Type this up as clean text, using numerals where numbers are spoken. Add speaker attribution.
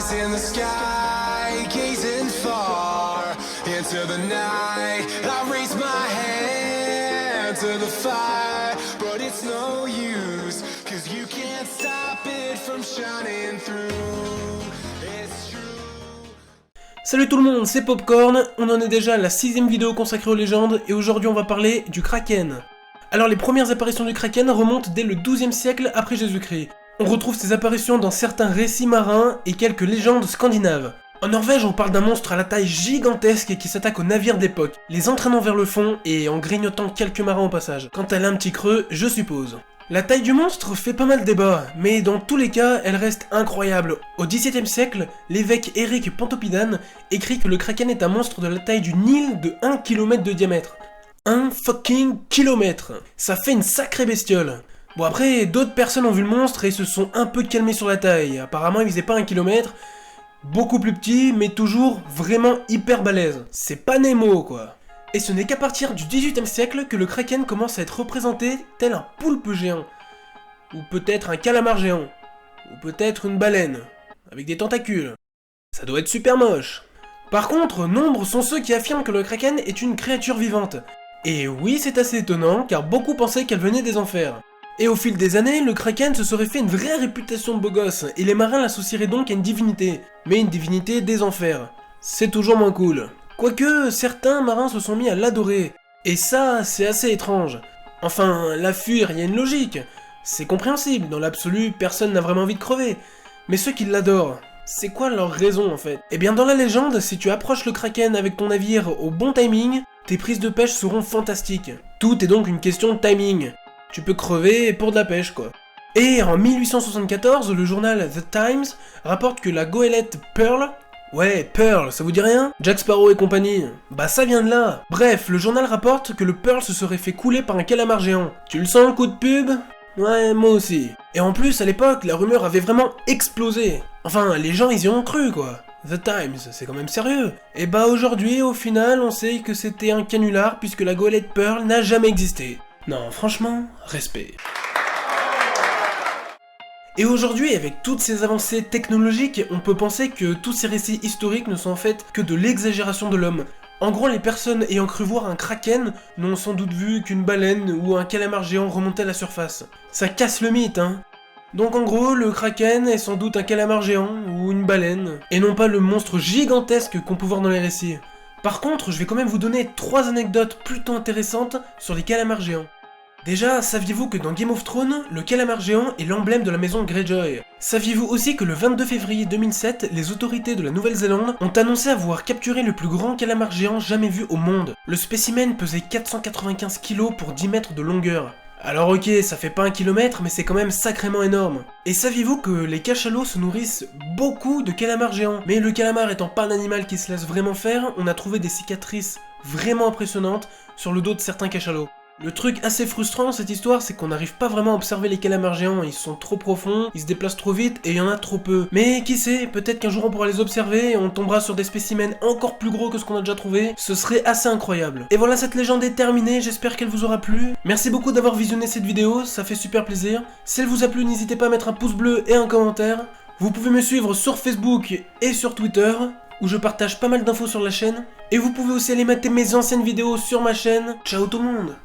Speaker 1: eyes in the sky, gazing far into the night. I raise my hand to the fire, but it's no use, 'cause you can't stop it from shining through. It's true.
Speaker 2: Salut tout le monde, c'est Popcorn, on en est déjà à la 6ème vidéo consacrée aux légendes et aujourd'hui on va parler du Kraken. Alors les premières apparitions du Kraken remontent dès le 12e siècle après Jésus-Christ. On retrouve ces apparitions dans certains récits marins et quelques légendes scandinaves. En Norvège, on parle d'un monstre à la taille gigantesque qui s'attaque aux navires d'époque, les entraînant vers le fond et en grignotant quelques marins au passage. Quand elle a un petit creux, je suppose. La taille du monstre fait pas mal débat, mais dans tous les cas, elle reste incroyable. Au XVIIe siècle, l'évêque Éric Pontoppidan écrit que le Kraken est un monstre de la taille d'une île de 1 km de diamètre. 1 fucking kilomètre. Ça fait une sacrée bestiole. Bon après, d'autres personnes ont vu le monstre et se sont un peu calmés sur la taille. Apparemment, il faisait pas 1 kilomètre, beaucoup plus petit, mais toujours vraiment hyper balèze. C'est pas Nemo, quoi. Et ce n'est qu'à partir du XVIIIe siècle que le Kraken commence à être représenté tel un poulpe géant. Ou peut-être un calamar géant. Ou peut-être une baleine, avec des tentacules. Ça doit être super moche. Par contre, nombreux sont ceux qui affirment que le Kraken est une créature vivante. Et oui, c'est assez étonnant, car beaucoup pensaient qu'elle venait des enfers. Et au fil des années, le Kraken se serait fait une vraie réputation de beau gosse, et les marins l'associeraient donc à une divinité. Mais une divinité des enfers. C'est toujours moins cool. Quoique, certains marins se sont mis à l'adorer. Et ça, c'est assez étrange. Enfin, la fuir, il y a une logique. C'est compréhensible, dans l'absolu, personne n'a vraiment envie de crever. Mais ceux qui l'adorent, c'est quoi leur raison en fait? Eh bien dans la légende, si tu approches le Kraken avec ton navire au bon timing, tes prises de pêche seront fantastiques. Tout est donc une question de timing. Tu peux crever pour de la pêche quoi. Et en 1874, le journal The Times rapporte que la goélette Pearl... Ouais, Pearl, ça vous dit rien? Jack Sparrow et compagnie. Bah ça vient de là. Bref, le journal rapporte que le Pearl se serait fait couler par un calamar géant. Tu le sens le coup de pub? Ouais, moi aussi. Et en plus, à l'époque, la rumeur avait vraiment explosé. Enfin, les gens ils y ont cru quoi. The Times, c'est quand même sérieux. Et bah aujourd'hui, au final, on sait que c'était un canular puisque la goélette Pearl n'a jamais existé. Non, franchement, respect. Et aujourd'hui, avec toutes ces avancées technologiques, on peut penser que tous ces récits historiques ne sont en fait que de l'exagération de l'homme. En gros, les personnes ayant cru voir un Kraken n'ont sans doute vu qu'une baleine ou un calamar géant remonter à la surface. Ça casse le mythe, hein. Donc en gros, le Kraken est sans doute un calamar géant ou une baleine, et non pas le monstre gigantesque qu'on peut voir dans les récits. Par contre, je vais quand même vous donner 3 anecdotes plutôt intéressantes sur les calamars géants. Déjà, saviez-vous que dans Game of Thrones, le calamar géant est l'emblème de la maison Greyjoy? Saviez-vous aussi que le 22 février 2007, les autorités de la Nouvelle-Zélande ont annoncé avoir capturé le plus grand calamar géant jamais vu au monde? Le spécimen pesait 495 kg pour 10 mètres de longueur. Alors ok, ça fait pas 1 kilomètre, mais c'est quand même sacrément énorme. Et saviez-vous que les cachalots se nourrissent beaucoup de calamars géants? Mais le calamar étant pas un animal qui se laisse vraiment faire, on a trouvé des cicatrices vraiment impressionnantes sur le dos de certains cachalots. Le truc assez frustrant dans cette histoire, c'est qu'on n'arrive pas vraiment à observer les calamars géants, ils sont trop profonds, ils se déplacent trop vite et il y en a trop peu. Mais qui sait, peut-être qu'un jour on pourra les observer et on tombera sur des spécimens encore plus gros que ce qu'on a déjà trouvé, ce serait assez incroyable. Et voilà, cette légende est terminée, j'espère qu'elle vous aura plu. Merci beaucoup d'avoir visionné cette vidéo, ça fait super plaisir. Si elle vous a plu, n'hésitez pas à mettre un pouce bleu et un commentaire. Vous pouvez me suivre sur Facebook et sur Twitter, où je partage pas mal d'infos sur la chaîne. Et vous pouvez aussi aller mater mes anciennes vidéos sur ma chaîne. Ciao tout le monde!